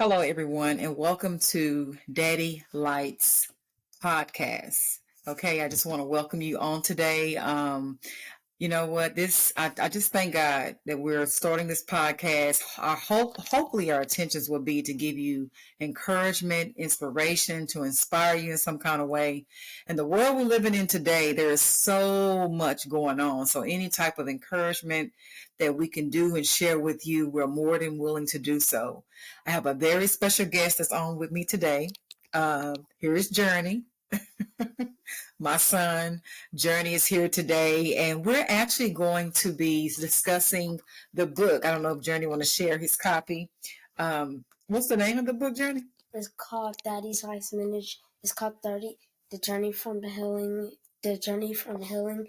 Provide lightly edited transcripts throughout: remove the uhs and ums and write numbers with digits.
Hello, everyone, and welcome to Daddy Lights podcast. Okay, I just want to welcome you on today. You know what? I just thank God that we're starting this podcast. Hopefully, our intentions will be to give you encouragement, inspiration, to inspire you in some kind of way. In the world we're living in today, there is so much going on. So, any type of encouragement that we can do and share with you, we're more than willing to do so. I have a very special guest that's on with me today. Here is Journey. My son Journey is here today, and we're actually going to be discussing the book. I don't know if Journey want to share his copy. What's the name of the book, Journey? It's called Daddy's Life Manage. It's called 30, The Journey from Healing, The Journey from Healing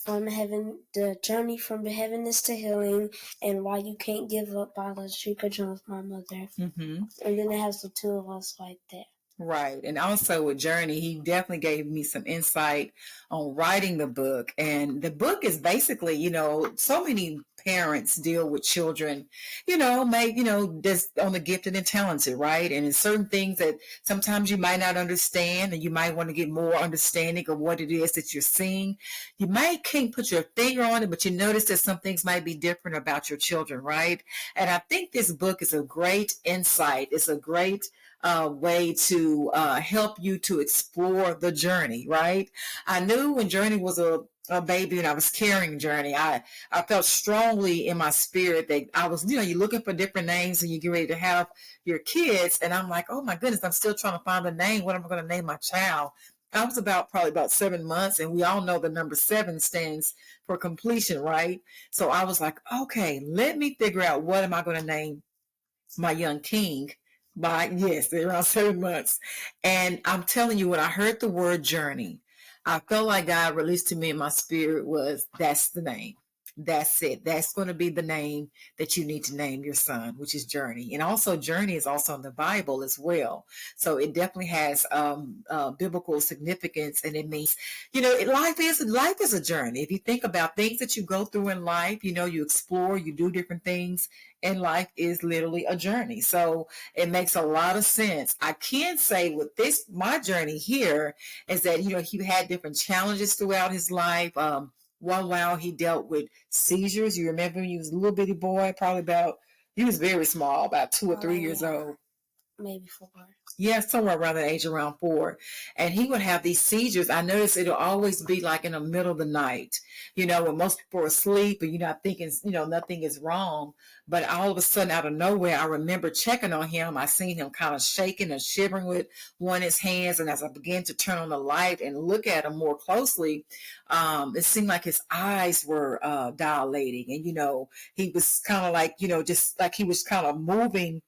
from Heaven, The Journey from Heaviness to Healing, and Why You Can't Give Up by Shrika Jones, my mother. Mm-hmm. And then it has the two of us right there. Right. And also with Journey, he definitely gave me some insight on writing the book. And the book is basically, so many parents deal with children, just on the gifted and talented, right? And in certain things that sometimes you might not understand, and you might want to get more understanding of what it is that you're seeing. You might can't put your finger on it, but you notice that some things might be different about your children, right? And I think this book is a great insight. It's a great way to help you to explore the journey, right? I knew when Journey was a baby and I was carrying Journey, I felt strongly in my spirit that I was, you're looking for different names and you get ready to have your kids. And I'm like, oh my goodness, I'm still trying to find a name. What am I going to name my child? I was probably about 7 months, and we all know the number 7 stands for completion, right? So I was like, okay, let me figure out what am I going to name my young king. They're around 7 months. And I'm telling you, when I heard the word Journey, I felt like God released to me in my spirit that's the name. That's it. That's going to be the name that you need to name your son, which is Journey. And also Journey is also in the Bible as well. So it definitely has biblical significance, and it means, life is a journey. If you think about things that you go through in life, you explore, you do different things, and life is literally a journey. So it makes a lot of sense. I can say with my journey here is that, he had different challenges throughout his life. One while he dealt with seizures. You remember he was a little bitty boy, he was very small, about 2 or 3 years old. Maybe 4. Yeah, somewhere around that age, around 4. And he would have these seizures. I noticed it'll always be like in the middle of the night, when most people are asleep and you're not thinking, nothing is wrong. But all of a sudden, out of nowhere, I remember checking on him. I seen him kind of shaking and shivering with one of his hands. And as I began to turn on the light and look at him more closely, it seemed like his eyes were dilating. And, he was kind of like, just like he was kind of moving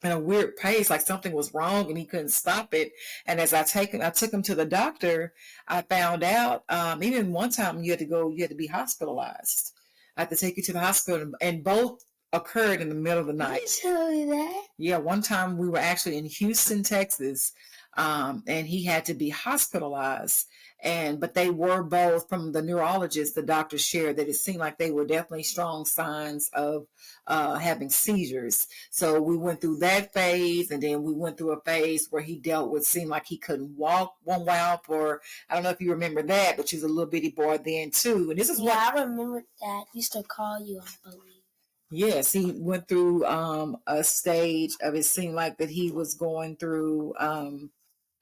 in a weird pace, like something was wrong and he couldn't stop it. And as I took him to the doctor, I found out, even one time you had to be hospitalized. I had to take you to the hospital, and both occurred in the middle of the night. Did you tell me that? Yeah, one time we were actually in Houston, Texas, and he had to be hospitalized. But they were both, from the neurologist, the doctor shared that it seemed like they were definitely strong signs of having seizures. So we went through that phase, and then we went through a phase where he dealt with, seemed like he couldn't walk one while for, I don't know if you remember that, but he was a little bitty boy then too. And this is I remember that. He used to call you, I believe. Yes, he went through a stage of, it seemed like that he was going through,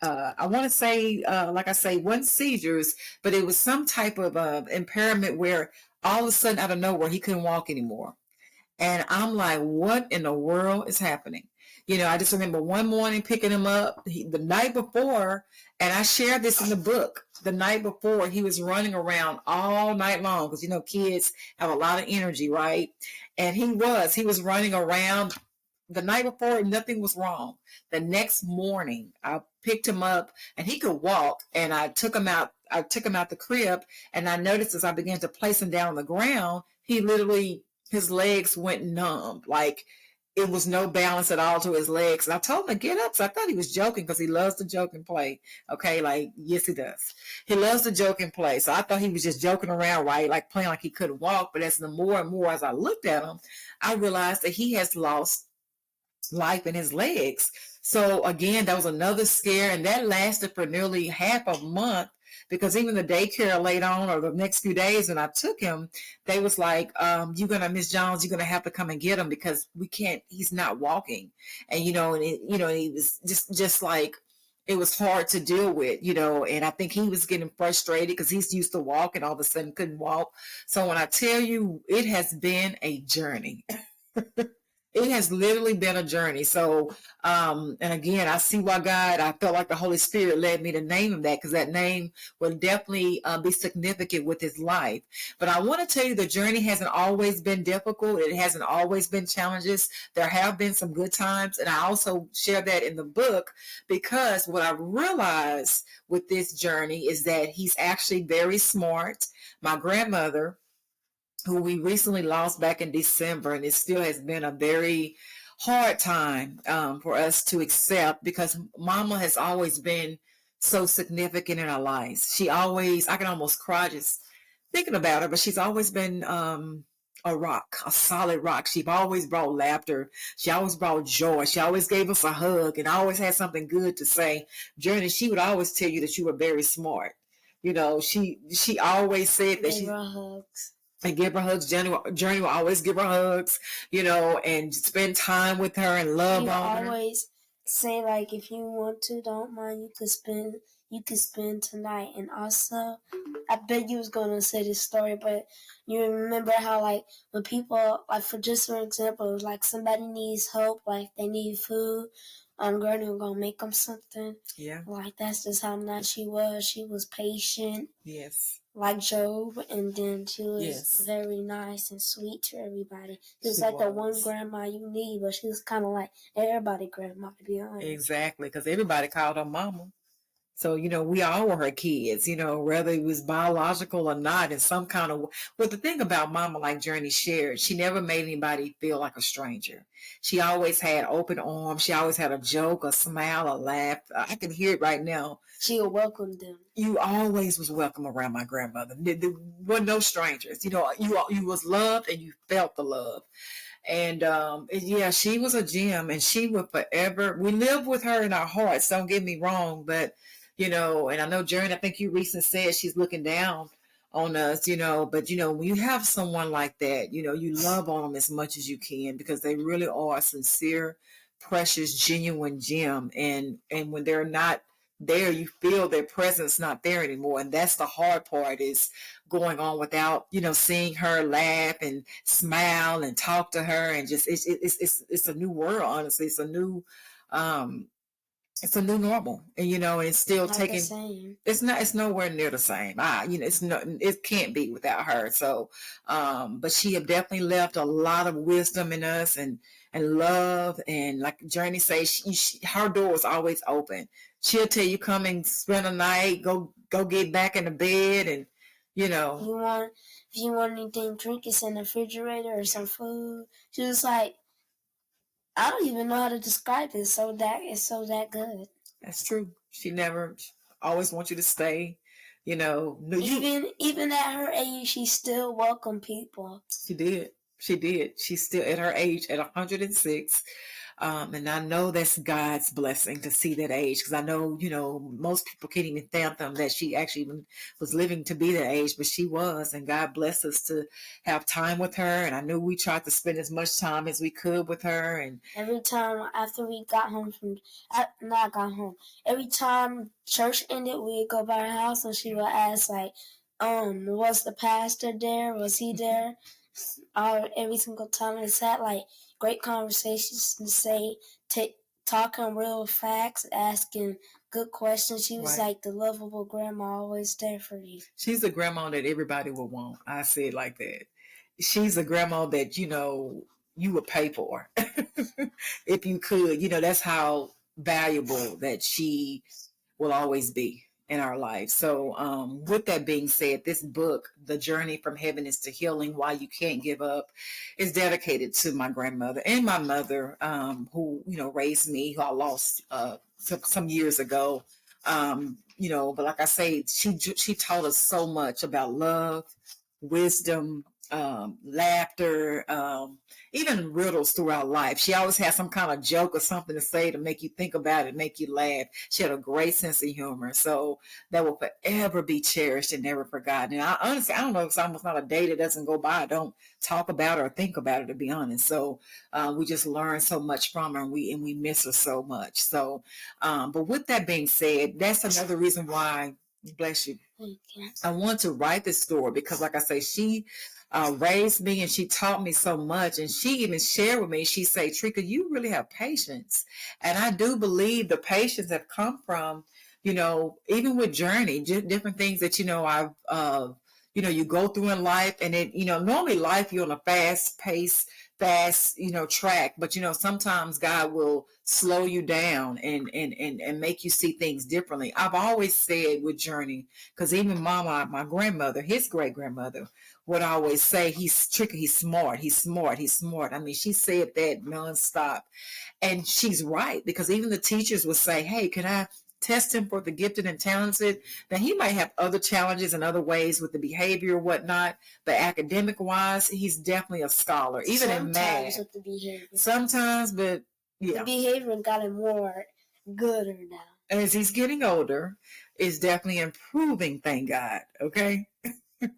I want to say, like I say, wasn't seizures, but it was some type of impairment where all of a sudden, out of nowhere, he couldn't walk anymore. And I'm like, what in the world is happening? I just remember one morning picking him up the night before, and I shared this in the book. The night before, he was running around all night long because, kids have a lot of energy, right? And he was running around. The night before, nothing was wrong. The next morning, I picked him up and he could walk, and I took him out the crib, and I noticed as I began to place him down on the ground, his legs went numb. Like it was no balance at all to his legs. And I told him to get up. So I thought he was joking because he loves to joke and play. Okay. Like, yes, he does. He loves to joke and play. So I thought he was just joking around, right? Like playing like he couldn't walk. But as the more and more as I looked at him, I realized that he has lost life in his legs. So again, that was another scare, and that lasted for nearly half a month because even the daycare later on or the next few days when I took him, they was like, you're gonna, Miss Jones, you're gonna have to come and get him because we can't, he's not walking. And he was just like it was hard to deal with, and I think he was getting frustrated because he's used to walk and all of a sudden couldn't walk. So when I tell you it has been a journey. It has literally been a journey. So, and again, I see why I felt like the Holy Spirit led me to name him that because that name will definitely be significant with his life. But I want to tell you the journey hasn't always been difficult. It hasn't always been challenges. There have been some good times. And I also share that in the book because what I realized with this journey is that he's actually very smart. My grandmother, who we recently lost back in December, and it still has been a very hard time for us to accept because Mama has always been so significant in our lives. She always, I can almost cry just thinking about her, but she's always been a rock, a solid rock. She always brought laughter. She always brought joy. She always gave us a hug and always had something good to say. Journey, she would always tell you that you were very smart. She always said that They she were hugs. and give her hugs. Journey will always give her hugs, and spend time with her and love on her. Always say like if you want to, don't mind, you could spend tonight. And also, I bet you was gonna say this story, but you remember how like when people like for example, like somebody needs help, like they need food, Granny was gonna make them something. Yeah. Like that's just how nice she was. She was patient. Yes. Like Job, and then she was Yes. very nice and sweet to everybody. She was She like the was. one grandma you need, but she was kind of like everybody grandma, to be honest. Exactly, because everybody called her mama. So, we all were her kids, whether it was biological or not in some kind of. But the thing about Mama, like Journey shared, she never made anybody feel like a stranger. She always had open arms. She always had a joke, a smile, a laugh. I can hear it right now. She would welcome them. You always was welcome around my grandmother. There were no strangers. You was loved and you felt the love. And yeah, she was a gem, and she would forever. We live with her in our hearts. Don't get me wrong, but and I know Jern, I think you recently said she's looking down on us, but when you have someone like that, you love on them as much as you can because they really are a sincere, precious, genuine gem. And when they're not there, you feel their presence not there anymore. And that's the hard part is going on without, seeing her laugh and smile and talk to her. And just, it's a new world, honestly. Um, it's a new normal, and it's still Not taking. the same. It's nowhere near the same. It can't be without her. So, but she have definitely left a lot of wisdom in us and love, and like Journey says, her door is always open. She'll tell you come and spend a night, go get back in the bed, and if you want anything to drink, it's in the refrigerator or some food. She was like, I don't even know how to describe it. It's so that good. That's true. She never always wants you to stay. Even at her age, she still welcomed people. She did. She did. She's still at her age at 106. And I know that's God's blessing to see that age because I know, most people can't even fathom that she actually even was living to be that age, but she was. And God blessed us to have time with her. And I knew we tried to spend as much time as we could with her. And every time after we got home every time church ended, we'd go by her house and she would ask, like, was the pastor there? Was he there? Every single time it's had like great conversations to say, talking real facts, asking good questions. She was like the lovable grandma, always there for you. She's the grandma that everybody would want. I say it like that. She's a grandma that you would pay for if you could. That's how valuable that she will always be in our life. So with that being said, this book, The Journey from Heaviness to Healing, Why You Can't Give Up, is dedicated to my grandmother and my mother, who, raised me, who I lost some years ago. But like I say, she taught us so much about love, wisdom, laughter, even riddles throughout life. She always had some kind of joke or something to say to make you think about it, make you laugh. She had a great sense of humor. So that will forever be cherished and never forgotten. And I honestly, I don't know, it's almost not a day that doesn't go by I don't talk about it or think about it, to be honest. So we just learn so much from her, and we miss her so much. So, but with that being said, that's another reason why, bless you, I want to write this story because, like I say, she raised me and she taught me so much. And she even shared with me, she said, Trika, you really have patience. And I do believe the patience have come from, even with Journey, different things that, you go through in life. And it, normally life, you're on a fast pace, fast, track. But, sometimes God will slow you down and make you see things differently. I've always said with Journey, because even Mama, my grandmother, his great grandmother, would always say, he's tricky, he's smart, he's smart, he's smart. I mean, she said that nonstop. And she's right, because even the teachers would say, hey, can I test him for the gifted and talented? Now, he might have other challenges and other ways with the behavior or whatnot, but academic wise, he's definitely a scholar, even in math. Sometimes with the behavior. Sometimes, but yeah. The behavior gotten more gooder now. As he's getting older, it's definitely improving, thank God, okay?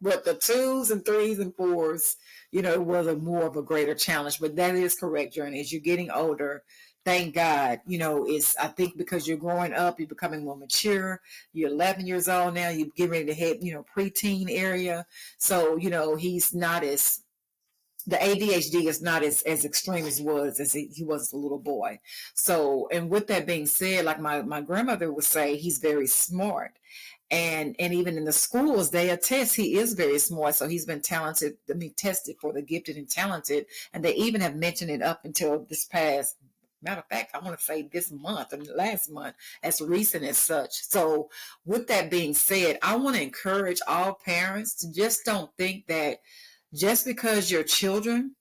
But the 2s and 3s and 4s, it was more of a greater challenge. But that is correct, Journey. As you're getting older, thank God, it's, I think because you're growing up, you're becoming more mature. You're 11 years old now. You're getting ready to hit, preteen area. So, he's not as, the ADHD is not as extreme as he was as a little boy. So, and with that being said, like my grandmother would say, he's very smart. And even in the schools, they attest he is very smart. So he's been tested for the gifted and talented. And they even have mentioned it up until this past, matter of fact, I want to say this month and last month, as recent as such. So with that being said, I want to encourage all parents to just don't think that just because your children,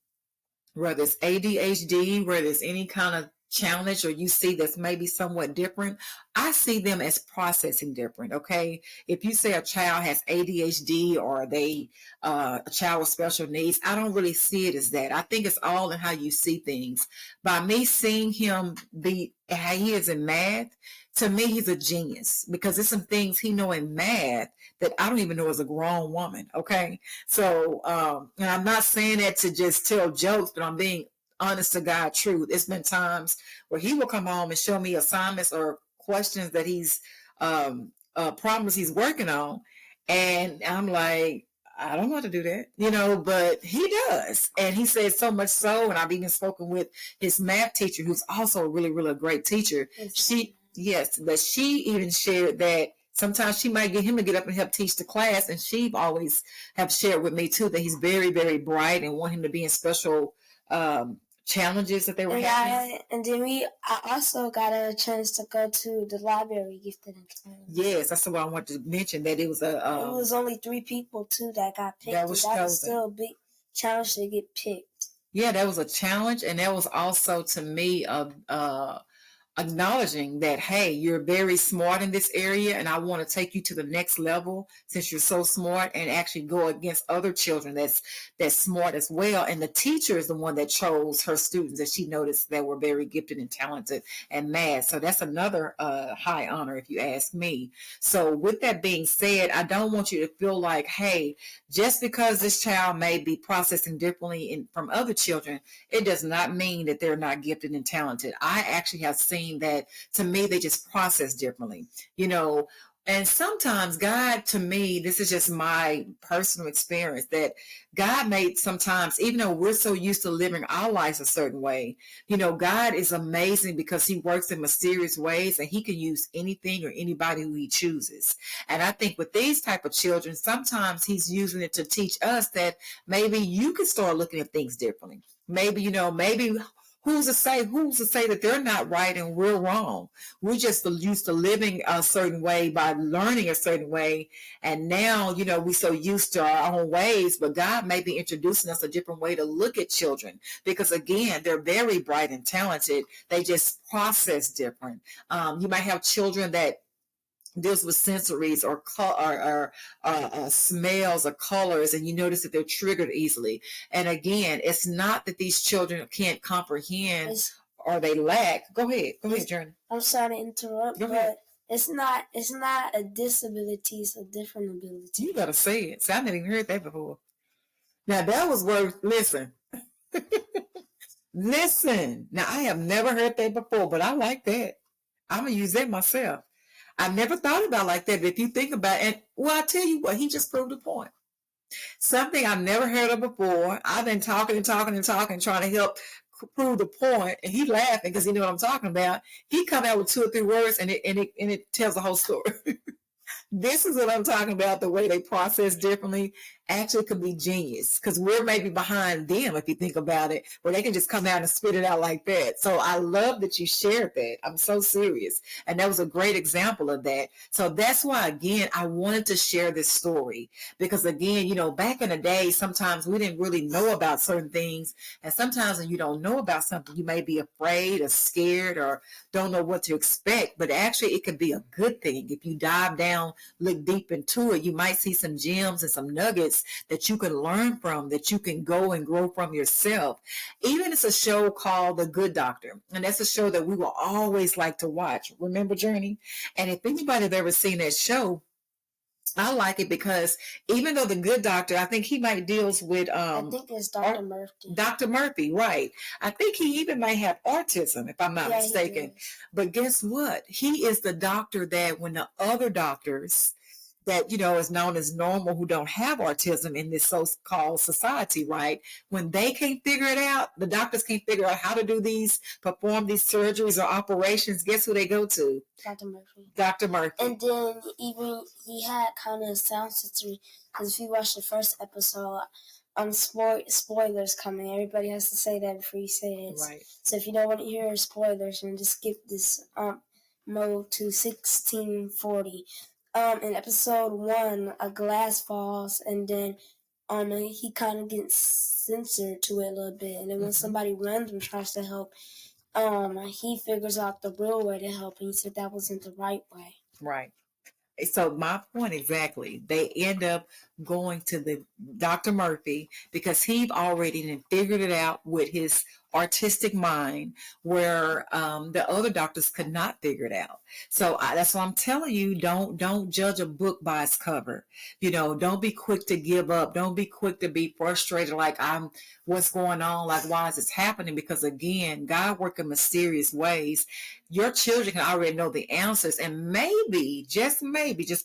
whether it's ADHD, whether it's any kind of challenge or you see that's maybe somewhat different, I see them as processing different. Okay, if you say a child has ADHD or a child with special needs, I don't really see it as that. I think it's all in how you see things. By me seeing him be how he is in math, to me he's a genius, because there's some things he know in math that I don't even know as a grown woman. Okay, so and I'm not saying that to just tell jokes, but I'm being honest to God truth. It's been times where he will come home and show me assignments or questions that he's problems he's working on, and I'm like, I don't know how to do that, but he does. And he says so much so, and I've even spoken with his math teacher, who's also a really, really great teacher. Yes, but she even shared that sometimes she might get him to get up and help teach the class, and she always have shared with me too that he's very, very bright and want him to be in special challenges that they were having. And then I also got a chance to go to the library gifted and talented. Yes, that's what I wanted to mention, that it was a it was only 3 people too that got picked. That was still a big challenge to get picked. Yeah, that was a challenge, and that was also to me acknowledging that, hey, you're very smart in this area, and I want to take you to the next level since you're so smart, and actually go against other children that's smart as well. And the teacher is the one that chose her students that she noticed that were very gifted and talented and math. So that's another high honor, if you ask me. So with that being said, I don't want you to feel like, hey, just because this child may be processing differently from other children, it does not mean that they're not gifted and talented. I actually have seen that, to me, they just process differently, and sometimes God, to me, this is just my personal experience, that God made sometimes, even though we're so used to living our lives a certain way, God is amazing because he works in mysterious ways, and he can use anything or anybody who he chooses. And I think with these type of children, sometimes he's using it to teach us that maybe you can start looking at things differently. Maybe, maybe who's to say that they're not right and we're wrong? We're just used to living a certain way by learning a certain way. And now, we're so used to our own ways, but God may be introducing us a different way to look at children, because again, they're very bright and talented. They just process different. You might have children that deals with sensories or smells or colors, and you notice that they're triggered easily. And again, it's not that these children can't comprehend or they lack. Go ahead, Journey. I'm sorry to interrupt, Go ahead. but it's not a disability, it's a different ability. You gotta say it. See, I never even heard that before. Now that was worth listen. Listen. Now I have never heard that before, but I like that. I'm gonna use that myself. I never thought about it like that. But if you think about it, and well, I tell you what, he just proved a point. Something I've never heard of before. I've been talking and talking and talking, trying to help prove the point, and he laughing because he knew what I'm talking about. He come out with 2 or 3 words, and it tells the whole story. This is what I'm talking about. The way they process differently actually could be genius, because we're maybe behind them if you think about it, where they can just come out and spit it out like that. So I love that you shared that. I'm so serious. And that was a great example of that. So that's why, again, I wanted to share this story, because again, back in the day, sometimes we didn't really know about certain things. And sometimes when you don't know about something, you may be afraid or scared or don't know what to expect, but actually it could be a good thing. If you dive down, look deep into it, you might see some gems and some nuggets that you can learn from, that you can go and grow from yourself. Even it's a show called The Good Doctor, and that's a show that we will always like to watch. Remember, Journey? And if anybody have ever seen that show, I like it because even though The Good Doctor, I think he might deals with I think it's Dr. Murphy. Dr. Murphy, right. I think he even may have autism, if I'm not mistaken. But guess what? He is the doctor that when the other doctors that, is known as normal, who don't have autism in this so-called society, right? When they can't figure it out, the doctors can't figure out how to perform these surgeries or operations, guess who they go to? Dr. Murphy. Dr. Murphy. And then even he had kind of a sound sensory, because if you watch the first episode, spoilers coming. Everybody has to say that before you say it. Right. So if you don't want to hear spoilers, then just skip this mode to 1640. In episode 1, a glass falls, and then he kind of gets censored to it a little bit, and then when somebody runs and tries to help, he figures out the real way to help, and he said that wasn't the right way. Right. So my point exactly, they end up going to the Dr. Murphy because he already figured it out with his artistic mind, where the other doctors could not figure it out. So that's why I'm telling you, don't judge a book by its cover. Don't be quick to give up. Don't be quick to be frustrated like what's going on, like why is this happening? Because again, God works in mysterious ways. Your children can already know the answers, and maybe, just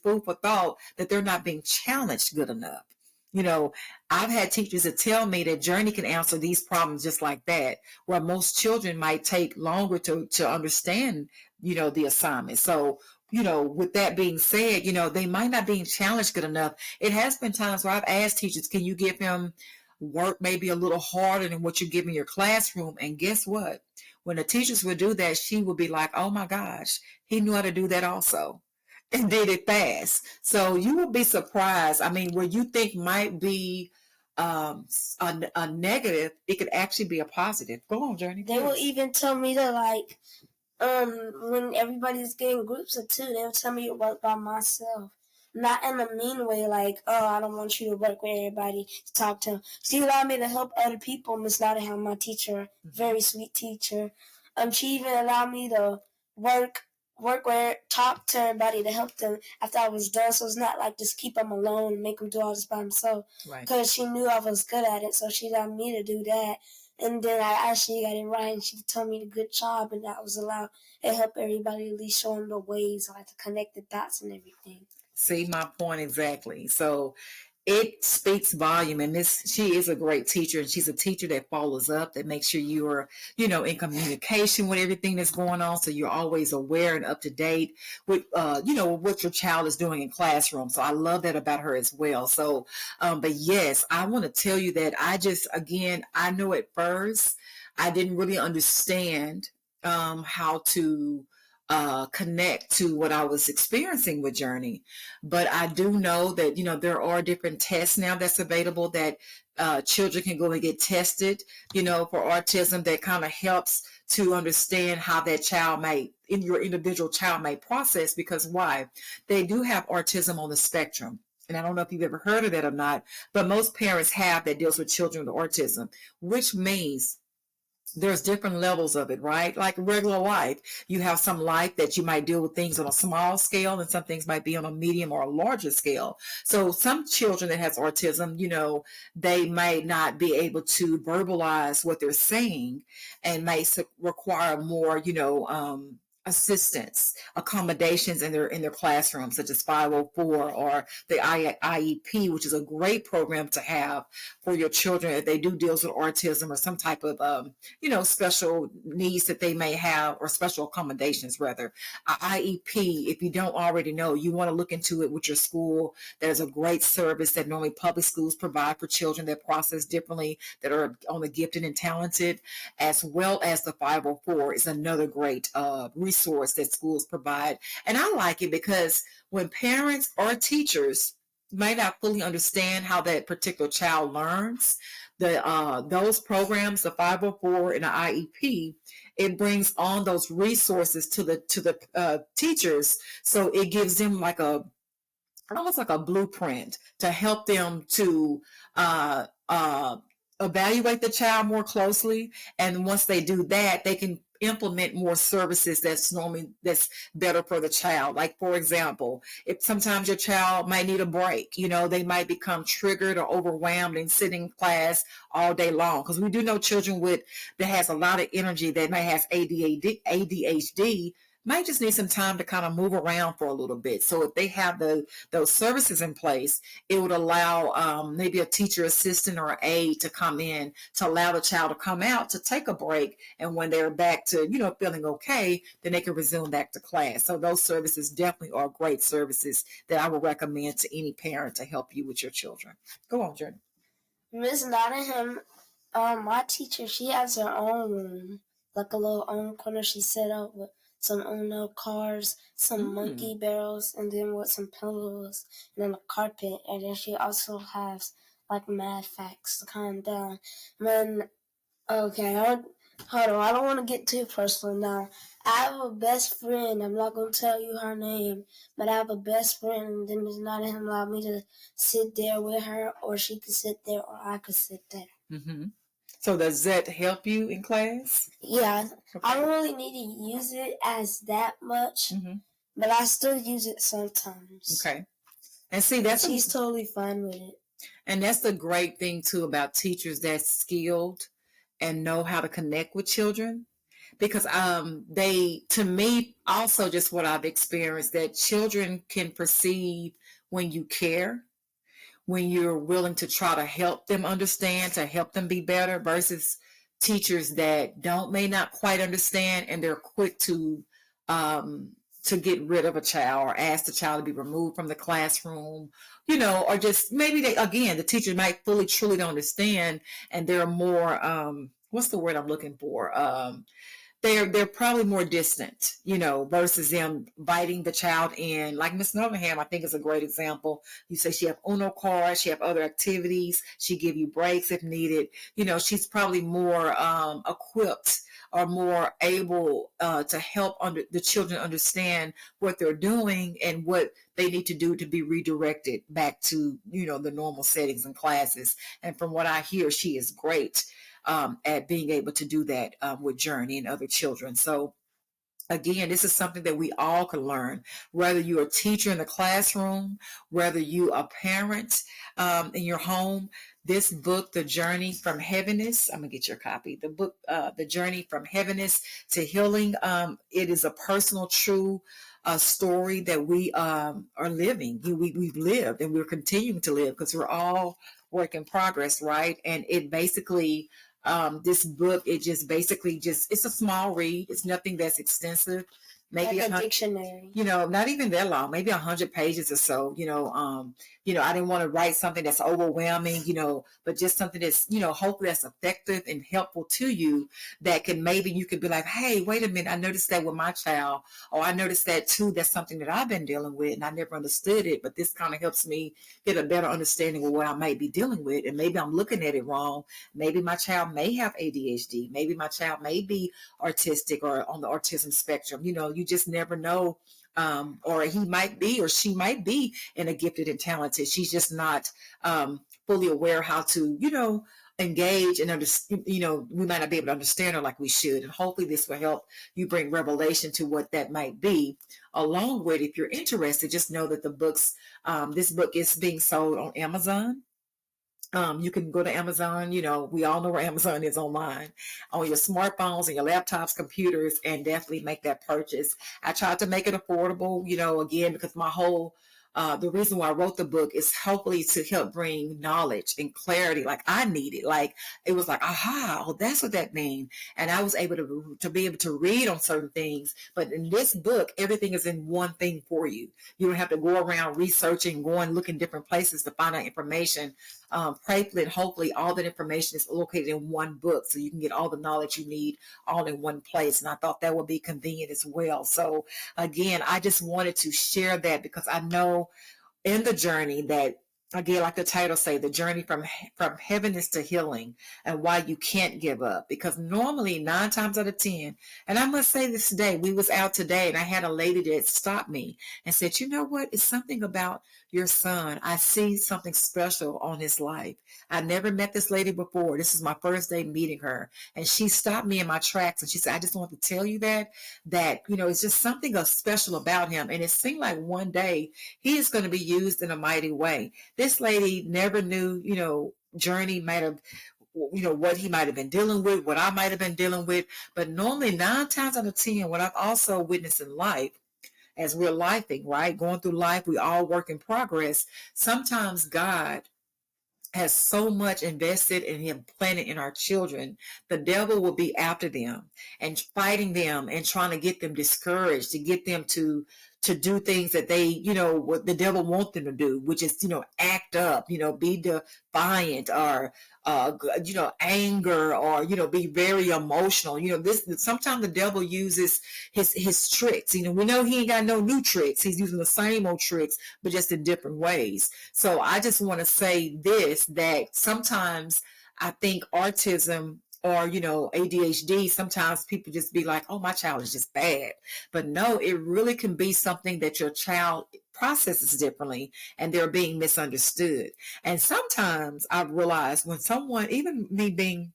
food for thought, that they're not being challenged good enough. I've had teachers that tell me that Journey can answer these problems just like that, where most children might take longer to understand, the assignment. So, with that being said, they might not be challenged good enough. It has been times where I've asked teachers, can you give him work maybe a little harder than what you give in your classroom? And guess what? When the teachers would do that, she would be like, oh my gosh, he knew how to do that also, and did it fast. So you will be surprised. I mean, where you think might be a negative, it could actually be a positive. Go on, Journey. They will even tell me to when everybody's getting groups of 2, they'll tell me to work by myself. Not in a mean way, like, oh, I don't want you to work with everybody, to talk to them. She allowed me to help other people. Miss Nottingham, my teacher, very sweet teacher. She even allowed me to work with, talk to everybody to help them after I was done. So it's not like just keep them alone and make them do all this by himself. Right. Because she knew I was good at it, so she allowed me to do that. And then I actually got it right, and she told me a good job, and that was allowed. It helped everybody at least show them the ways, like to connect the dots and everything. See my point exactly. So it speaks volume, and she is a great teacher, and she's a teacher that follows up, that makes sure you are, in communication with everything that's going on, so you're always aware and up to date with, what your child is doing in classroom. So I love that about her as well. So, but yes, I want to tell you that I know at first I didn't really understand how to connect to what I was experiencing with Journey. But I do know that, there are different tests now that's available that children can go and get tested, for autism, that kind of helps to understand how that child may, in your individual child may process, because why? They do have autism on the spectrum. And I don't know if you've ever heard of that or not, but most parents have that deals with children with autism, which means there's different levels of it, right? Like regular life, you have some life that you might deal with things on a small scale, and some things might be on a medium or a larger scale. So some children that has autism, they might not be able to verbalize what they're saying, and may require more, assistance, accommodations in their classroom, such as 504 or the IEP, which is a great program to have for your children if they do deals with autism or some type of special needs that they may have, or special accommodations rather. IEP, if you don't already know, you want to look into it with your school. There's a great service that normally public schools provide for children that process differently, that are on the gifted and talented, as well as the 504 is another great resource that schools provide. And I like it because when parents or teachers may not fully understand how that particular child learns, those programs, the 504 and the IEP, it brings on those resources to the teachers, so it gives them like almost like a blueprint to help them to evaluate the child more closely. And once they do that, they can implement more services that's better for the child. Like, for example, if sometimes your child might need a break, they might become triggered or overwhelmed and sitting in class all day long, because we do know children that has a lot of energy, that may have ADHD, might just need some time to kind of move around for a little bit. So if they have those services in place, it would allow maybe a teacher assistant or aide to come in to allow the child to come out to take a break. And when they're back to, feeling okay, then they can resume back to class. So those services definitely are great services that I would recommend to any parent to help you with your children. Go on, Jordan. Miss Nottingham, my teacher, she has her own room, like a little own corner she set up with some Uno cars, some monkey barrels, and then with some pillows, and then a carpet. And then she also has like mad facts to calm down. Okay, hold on, I don't want to get too personal now. I have a best friend. I'm not going to tell you her name, but I have a best friend, and then Ms. Nottingham allowed me to sit there with her, or she could sit there, or I could sit there. Mm-hmm. So does that help you in class? Yeah, okay. I don't really need to use it as that much, but I still use it sometimes. Okay. And see, she's totally fine with it. And that's the great thing too about teachers that's skilled and know how to connect with children, because they, to me, also just what I've experienced, that children can perceive when you care, when you're willing to try to help them understand, to help them be better, versus teachers that may not quite understand, and they're quick to get rid of a child or ask the child to be removed from the classroom, or just maybe the teacher might truly don't understand, and they're more, what's the word I'm looking for? They're probably more distant, versus them inviting the child in. Like Miss Nottingham, I think is a great example. You say she have Uno cards, she have other activities, she give you breaks if needed. She's probably more equipped or more able to help the children understand what they're doing and what they need to do to be redirected back to, the normal settings and classes. And from what I hear, she is great at being able to do that with Journey and other children. So again, this is something that we all can learn, whether you're a teacher in the classroom, whether you are a parent in your home. This book, The Journey from Heaviness, I'm going to get your copy. The book, The Journey from Heaviness to Healing, it is a personal, true story that we are living. We've lived, and we're continuing to live, because we're all work in progress, right? And it basically, this book, it's a small read. It's nothing that's extensive. maybe like a dictionary. not even that long, maybe 100 pages or so, I didn't want to write something that's overwhelming, but just something that's, hopefully that's effective and helpful to you, that can, maybe you could be like, hey, wait a minute, I noticed that with my child, or I noticed that too, that's something that I've been dealing with and I never understood it, but this kind of helps me get a better understanding of what I might be dealing with. And maybe I'm looking at it wrong. Maybe my child may have ADHD. Maybe my child may be autistic or on the autism spectrum. You just never know. Or he might be, or she might be in a gifted and talented. She's just not fully aware how to, engage and understand. We might not be able to understand her like we should. And hopefully this will help you bring revelation to what that might be. Along with, if you're interested, just know that this book is being sold on Amazon. You can go to Amazon. We all know where Amazon is online, on your smartphones and your laptops, computers, and definitely make that purchase. I tried to make it affordable, again, because the reason why I wrote the book is hopefully to help bring knowledge and clarity like I needed. Like, it was like, aha, well, that's what that means. And I was able to be able to read on certain things. But in this book, everything is in one thing for you. You don't have to go around researching, going, looking different places to find out information. Hopefully all that information is located in one book, so you can get all the knowledge you need all in one place. And I thought that would be convenient as well. So again, I just wanted to share that, because I know in the journey that, again, like the title say, the journey from heaviness to healing, and why you can't give up. Because normally 9 times out of 10, and I must say this today, we was out today and I had a lady that stopped me and said, you know what, it's something about your son. I see something special on his life. I never met this lady before. This is my first day meeting her. And she stopped me in my tracks and she said, I just want to tell you that, it's just something special about him. And it seemed like one day he is going to be used in a mighty way. This lady never knew, Journey might have, what he might have been dealing with, what I might have been dealing with. But normally 9 times out of 10, what I've also witnessed in life, as we're lifing, right? Going through life, we all work in progress. Sometimes God has so much invested in him, planted in our children, the devil will be after them and fighting them and trying to get them discouraged, to get them to do things that they, what the devil wants them to do, which is, act up, be defiant, or, anger, or, be very emotional. This, sometimes the devil uses his tricks. We know he ain't got no new tricks. He's using the same old tricks, but just in different ways. So I just want to say this, that sometimes I think autism, or, ADHD, sometimes people just be like, oh, my child is just bad. But no, it really can be something that your child processes differently and they're being misunderstood. And sometimes I've realized when someone, even me being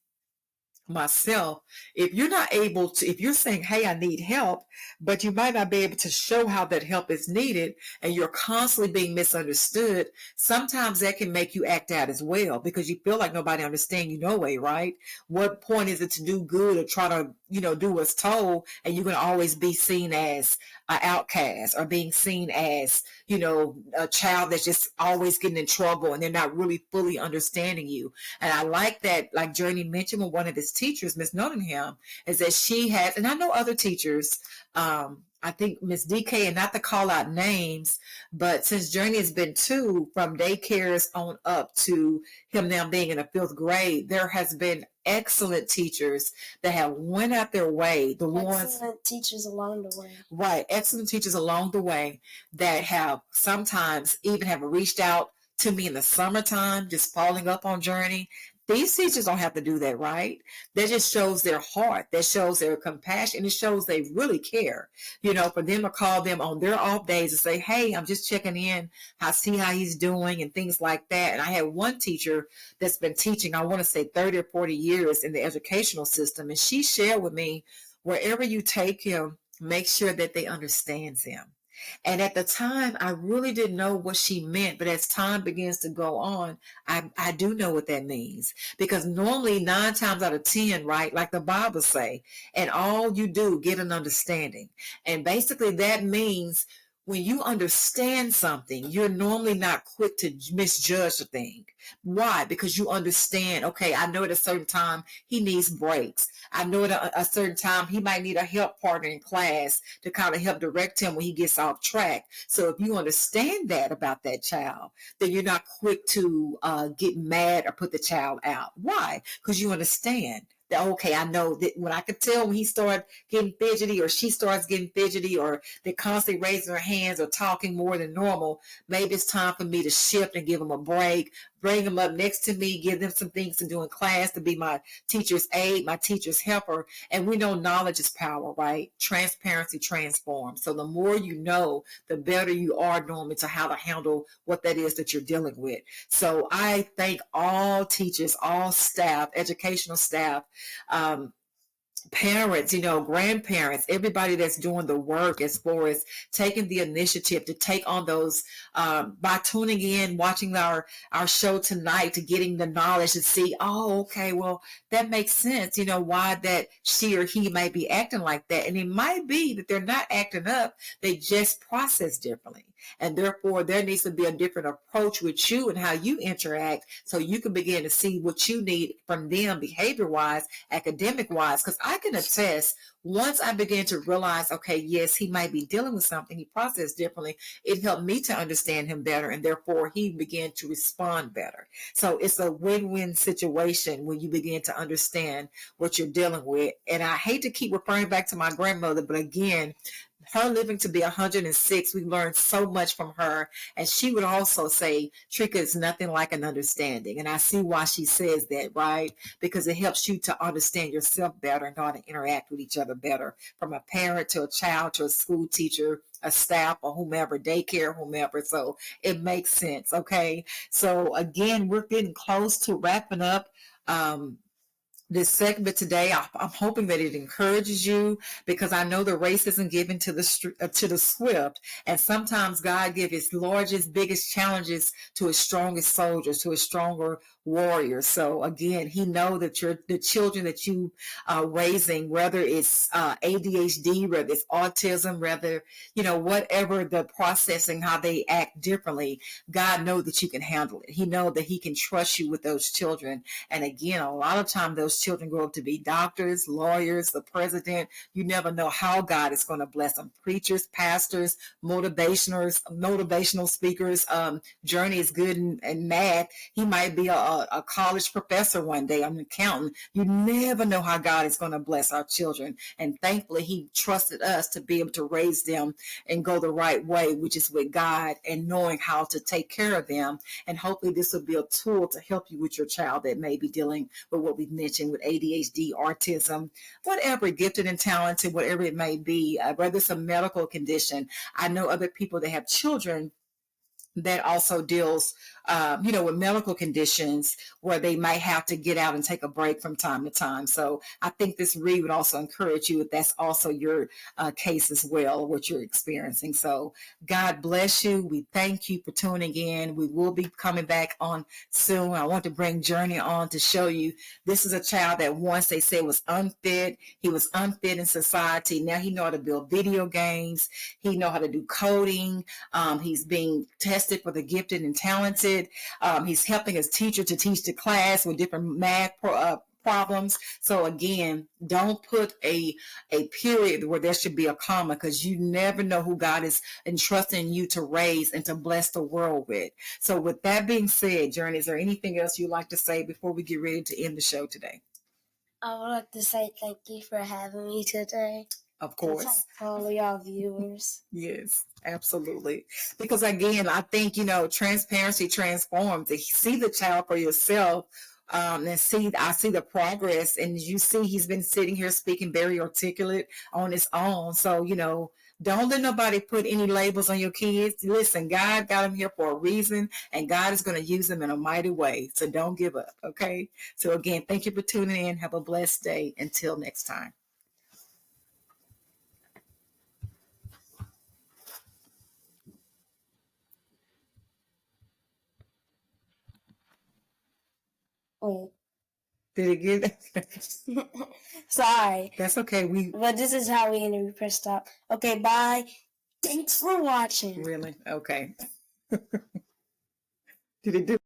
myself, if you're not able to, if you're saying, hey, I need help, but you might not be able to show how that help is needed, and you're constantly being misunderstood, sometimes that can make you act out as well, because you feel like nobody understands you no way, right? What point is it to do good or try to, do what's told, and you're going to always be seen as an outcast, or being seen as, a child that's just always getting in trouble and they're not really fully understanding you. And I like that, like Journey mentioned with one of his teachers, Miss Nottingham, is that she has, and I know other teachers, I think Miss DK, and not to call out names, but since Journey has been 2, from daycares on up to him now being in the 5th grade, there has been excellent teachers that have went out their way. Excellent teachers along the way. Right, excellent teachers along the way that have sometimes even have reached out to me in the summertime, just following up on Journey. These teachers don't have to do that, right? That just shows their heart. That shows their compassion. It shows they really care. For them to call them on their off days and say, hey, I'm just checking in. I see how he's doing and things like that. And I had one teacher that's been teaching, I want to say 30 or 40 years in the educational system. And she shared with me, wherever you take him, make sure that they understands him. And at the time, I really didn't know what she meant. But as time begins to go on, I do know what that means. Because normally 9 times out of 10, right, like the Bible say, and all you do, get an understanding. And basically that means when you understand something, you're normally not quick to misjudge a thing. Why? Because you understand, okay, I know at a certain time he needs breaks. I know at a certain time he might need a help partner in class to kind of help direct him when he gets off track. So if you understand that about that child, then you're not quick to get mad or put the child out. Why? Because you understand that, okay, I know that when I could tell when he started getting fidgety or she starts getting fidgety or they're constantly raising their hands or talking more than normal, maybe it's time for me to shift and give them a break, bring them up next to me, give them some things to do in class to be my teacher's aide, my teacher's helper. And we know knowledge is power, right? Transparency transforms. So the more you know, the better you are normally to how to handle what that is that you're dealing with. So I thank all teachers, all staff, educational staff, um, parents, grandparents, everybody that's doing the work as far as taking the initiative to take on those, by tuning in, watching our show tonight, to getting the knowledge to see, oh, okay, well, that makes sense, why that she or he might be acting like that. And it might be that they're not acting up, they just process differently. And therefore, there needs to be a different approach with you and how you interact so you can begin to see what you need from them behavior wise, academic wise. Because I can attest, once I began to realize, okay, yes, he might be dealing with something, he processed differently, it helped me to understand him better. And therefore, he began to respond better. So it's a win-win situation when you begin to understand what you're dealing with. And I hate to keep referring back to my grandmother, but again, her living to be 106, we learned so much from her. And she would also say, Trika is nothing like an understanding. And I see why she says that, right? Because it helps you to understand yourself better and know how to interact with each other better, from a parent to a child to a school teacher, a staff or whomever, daycare, whomever. So it makes sense. Okay. So again, we're getting close to wrapping up. This segment today. I'm hoping that it encourages you, because I know the race isn't given to the swift, and sometimes God gives his largest, biggest challenges to his strongest soldiers, to his stronger warriors. So again, he knows that the children that you are raising, whether it's ADHD, whether it's autism, whether whatever the processing, how they act differently, God knows that you can handle it. He knows that he can trust you with those children. And again, a lot of times those children grow up to be doctors, lawyers, the president. You never know how God is going to bless them. Preachers, pastors, motivational speakers. Journey is good in math. He might be a college professor one day, an accountant. You never know how God is going to bless our children. And thankfully, he trusted us to be able to raise them and go the right way, which is with God, and knowing how to take care of them. And hopefully this will be a tool to help you with your child that may be dealing with what we've mentioned with ADHD, autism, whatever, gifted and talented, whatever it may be, whether it's a medical condition. I know other people that have children that also deals, with medical conditions where they might have to get out and take a break from time to time. So I think this read would also encourage you if that's also your case as well, what you're experiencing. So God bless you. We thank you for tuning in. We will be coming back on soon. I want to bring Journey on to show you this is a child that once they said was unfit. He was unfit in society. Now he know how to build video games. He know how to do coding. He's being tested for the gifted and talented. He's helping his teacher to teach the class with different math problems. So again, don't put a period where there should be a comma, because you never know who God is entrusting you to raise and to bless the world with. So with that being said, Journey, is there anything else you'd like to say before we get ready to end the show today? I would like to say thank you for having me today. Of course. For all of y'all viewers. Yes, absolutely. Because again, I think, transparency transforms. To see the child for yourself, and I see the progress, and you see he's been sitting here speaking very articulate on his own. So, don't let nobody put any labels on your kids. Listen, God got them here for a reason, and God is going to use them in a mighty way. So don't give up. Okay. So again, thank you for tuning in. Have a blessed day. Until next time. Wait. Did it get? Sorry. That's okay. But this is how we end it. We press stop. Okay, bye. Thanks for watching. Really? Okay. Did it do